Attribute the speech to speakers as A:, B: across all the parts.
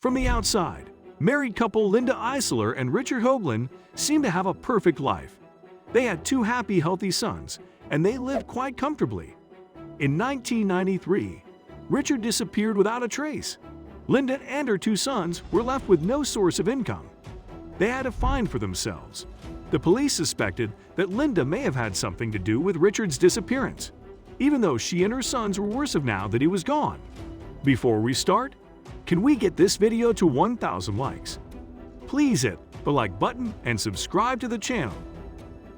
A: From the outside, married couple Linda Eisler and Richard Hoagland seemed to have a perfect life. They had two happy, healthy sons, and they lived quite comfortably. In 1993, Richard disappeared without a trace. Linda and her two sons were left with no source of income. They had to find for themselves. The police suspected that Linda may have had something to do with Richard's disappearance, even though she and her sons were worse off now that he was gone. Before we start, can we get this video to 1,000 likes? Please hit the like button and subscribe to the channel.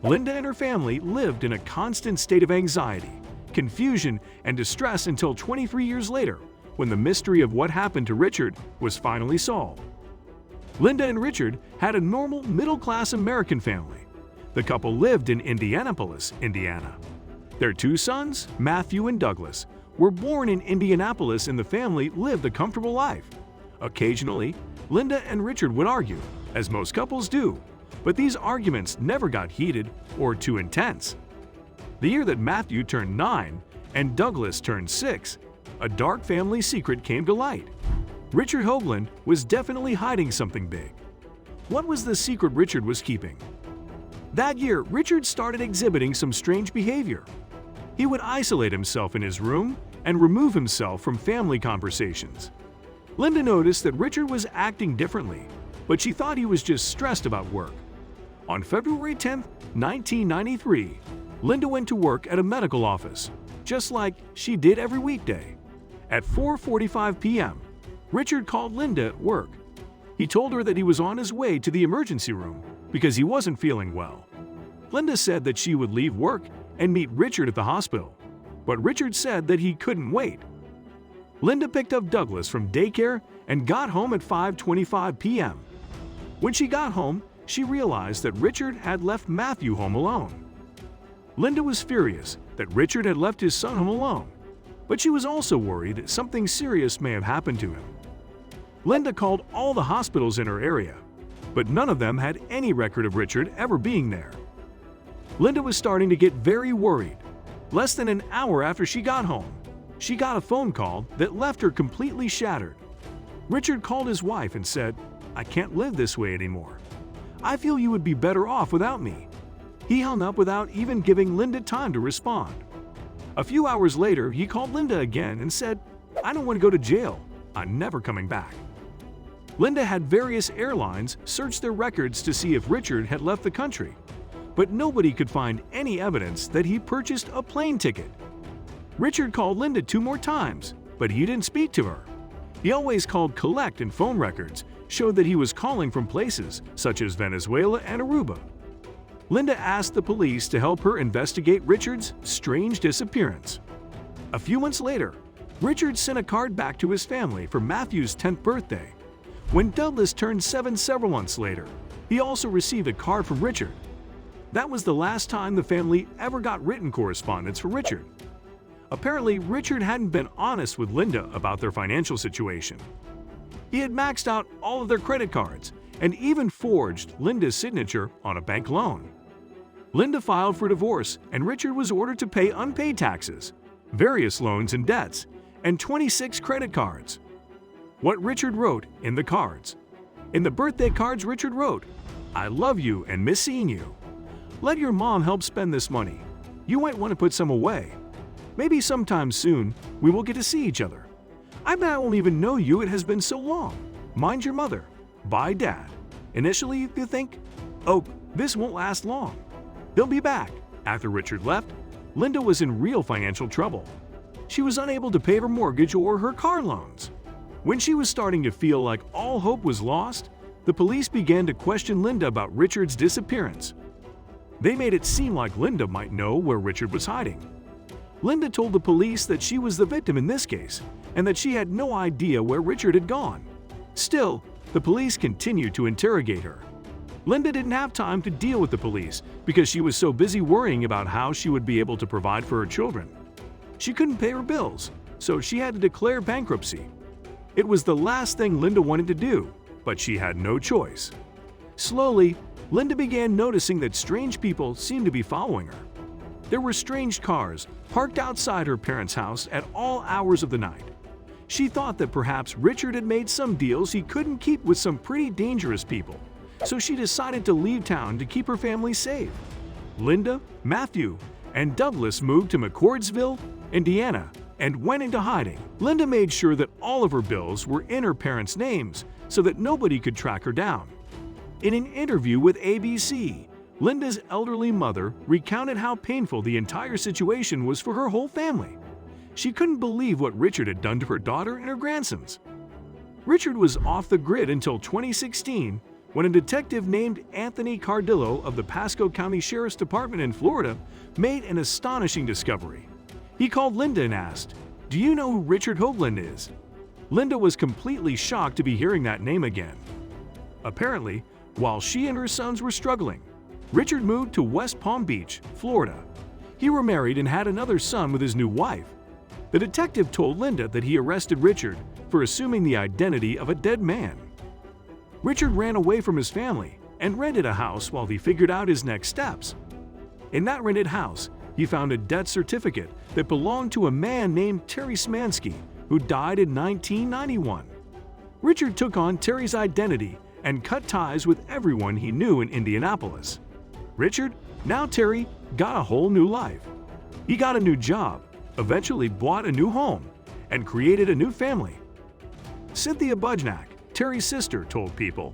A: Linda and her family lived in a constant state of anxiety, confusion, and distress until 23 years later, when the mystery of what happened to Richard was finally solved. Linda and Richard had a normal, middle-class American family. The couple lived in Indianapolis, Indiana. Their two sons, Matthew and Douglas, were born in Indianapolis, and the family lived a comfortable life. Occasionally, Linda and Richard would argue, as most couples do, but these arguments never got heated or too intense. The year that Matthew turned 9 and Douglas turned 6, a dark family secret came to light. Richard Hoagland was definitely hiding something big. What was the secret Richard was keeping? That year, Richard started exhibiting some strange behavior. He would isolate himself in his room and remove himself from family conversations. Linda noticed that Richard was acting differently, but she thought he was just stressed about work. On February 10, 1993, Linda went to work at a medical office, just like she did every weekday. At 4:45 p.m., Richard called Linda at work. He told her that he was on his way to the emergency room because he wasn't feeling well. Linda said that she would leave work and meet Richard at the hospital, but Richard said that he couldn't wait. Linda picked up Douglas from daycare and got home at 5:25 p.m. When she got home, she realized that Richard had left Matthew home alone. Linda was furious that Richard had left his son home alone, but she was also worried that something serious may have happened to him. Linda called all the hospitals in her area, but none of them had any record of Richard ever being there. Linda was starting to get very worried. Less than an hour after she got home, she got a phone call that left her completely shattered. Richard called his wife and said, "I can't live this way anymore. I feel you would be better off without me." He hung up without even giving Linda time to respond. A few hours later, he called Linda again and said, "I don't want to go to jail. I'm never coming back." Linda had various airlines search their records to see if Richard had left the country, but nobody could find any evidence that he purchased a plane ticket. Richard called Linda 2 more times, but he didn't speak to her. He always called collect, and phone records showed that he was calling from places such as Venezuela and Aruba. Linda asked the police to help her investigate Richard's strange disappearance. A few months later, Richard sent a card back to his family for Matthew's 10th birthday. When Douglas turned 7 several months later, he also received a card from Richard. That was the last time the family ever got written correspondence from Richard. Apparently, Richard hadn't been honest with Linda about their financial situation. He had maxed out all of their credit cards and even forged Linda's signature on a bank loan. Linda filed for divorce, and Richard was ordered to pay unpaid taxes, various loans and debts, and 26 credit cards. What Richard wrote in the cards. In the birthday cards, Richard wrote, "I love you and miss seeing you. Let your mom help spend this money. You might want to put some away. Maybe sometime soon we will get to see each other. I bet I won't even know you, it has been so long. Mind your mother. Bye, Dad." Initially, you think, "Oh, this won't last long. They'll be back." After Richard left, Linda was in real financial trouble. She was unable to pay her mortgage or her car loans. When she was starting to feel like all hope was lost, the police began to question Linda about Richard's disappearance. They made it seem like Linda might know where Richard was hiding. Linda told the police that she was the victim in this case and that she had no idea where Richard had gone. Still, the police continued to interrogate her. Linda didn't have time to deal with the police because she was so busy worrying about how she would be able to provide for her children. She couldn't pay her bills, so she had to declare bankruptcy. It was the last thing Linda wanted to do, but she had no choice. Slowly, Linda began noticing that strange people seemed to be following her. There were strange cars parked outside her parents' house at all hours of the night. She thought that perhaps Richard had made some deals he couldn't keep with some pretty dangerous people, so she decided to leave town to keep her family safe. Linda, Matthew, and Douglas moved to McCordsville, Indiana, and went into hiding. Linda made sure that all of her bills were in her parents' names so that nobody could track her down. In an interview with ABC, Linda's elderly mother recounted how painful the entire situation was for her whole family. She couldn't believe what Richard had done to her daughter and her grandsons. Richard was off the grid until 2016, when a detective named Anthony Cardillo of the Pasco County Sheriff's Department in Florida made an astonishing discovery. He called Linda and asked, "Do you know who Richard Hoagland is?" Linda was completely shocked to be hearing that name again. Apparently, while she and her sons were struggling, Richard moved to West Palm Beach, Florida. He remarried and had another son with his new wife. The detective told Linda that he arrested Richard for assuming the identity of a dead man. Richard ran away from his family and rented a house while he figured out his next steps. In that rented house, he found a death certificate that belonged to a man named Terry Szymanski, who died in 1991. Richard took on Terry's identity and cut ties with everyone he knew in Indianapolis. Richard, now Terry, got a whole new life. He got a new job, eventually bought a new home, and created a new family. Cynthia Budgenack, Terry's sister, told People,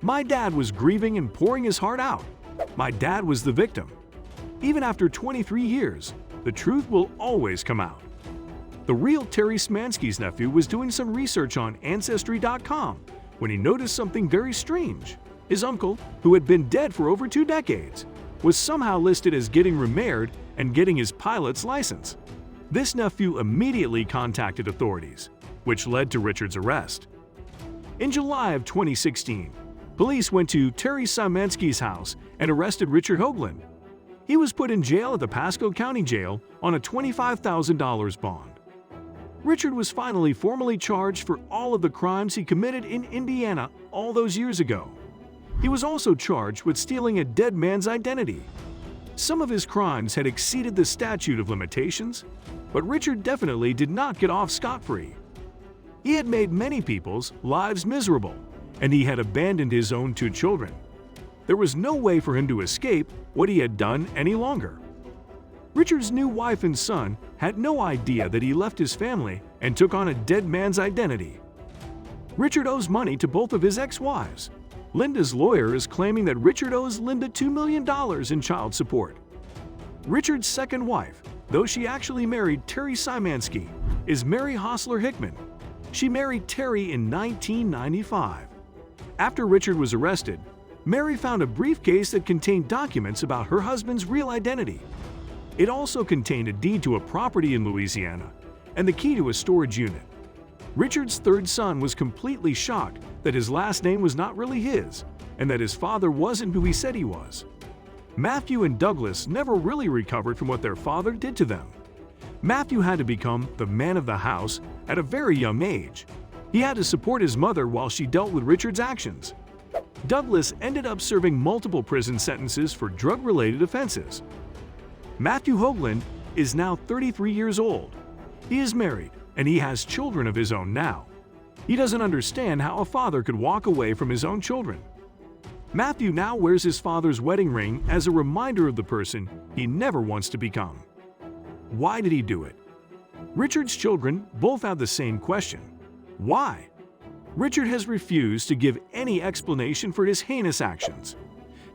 A: "My dad was grieving and pouring his heart out. My dad was the victim. Even after 23 years, the truth will always come out." The real Terry Szymanski's nephew was doing some research on Ancestry.com when he noticed something very strange. His uncle, who had been dead for over 2 decades, was somehow listed as getting remarried and getting his pilot's license. This nephew immediately contacted authorities, which led to Richard's arrest. In July of 2016, police went to Terry Szymanski's house and arrested Richard Hoagland. He was put in jail at the Pasco County Jail on a $25,000 bond. Richard was finally formally charged for all of the crimes he committed in Indiana all those years ago. He was also charged with stealing a dead man's identity. Some of his crimes had exceeded the statute of limitations, but Richard definitely did not get off scot-free. He had made many people's lives miserable, and he had abandoned his own 2 children. There was no way for him to escape what he had done any longer. Richard's new wife and son had no idea that he left his family and took on a dead man's identity. Richard owes money to both of his ex-wives. Linda's lawyer is claiming that Richard owes Linda $2 million in child support. Richard's second wife, though she actually married Terry Szymanski, is Mary Hostler Hickman. She married Terry in 1995. After Richard was arrested, Mary found a briefcase that contained documents about her husband's real identity. It also contained a deed to a property in Louisiana and the key to a storage unit. Richard's third son was completely shocked that his last name was not really his and that his father wasn't who he said he was. Matthew and Douglas never really recovered from what their father did to them. Matthew had to become the man of the house at a very young age. He had to support his mother while she dealt with Richard's actions. Douglas ended up serving multiple prison sentences for drug-related offenses. Matthew Hoagland is now 33 years old. He is married and he has children of his own now. He doesn't understand how a father could walk away from his own children. Matthew now wears his father's wedding ring as a reminder of the person he never wants to become. Why did he do it? Richard's children both have the same question. Why? Richard has refused to give any explanation for his heinous actions.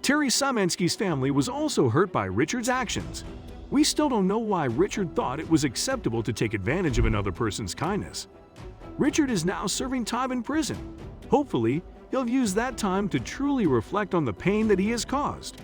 A: Terry Szymanski's family was also hurt by Richard's actions. We still don't know why Richard thought it was acceptable to take advantage of another person's kindness. Richard is now serving time in prison. Hopefully, he'll use that time to truly reflect on the pain that he has caused.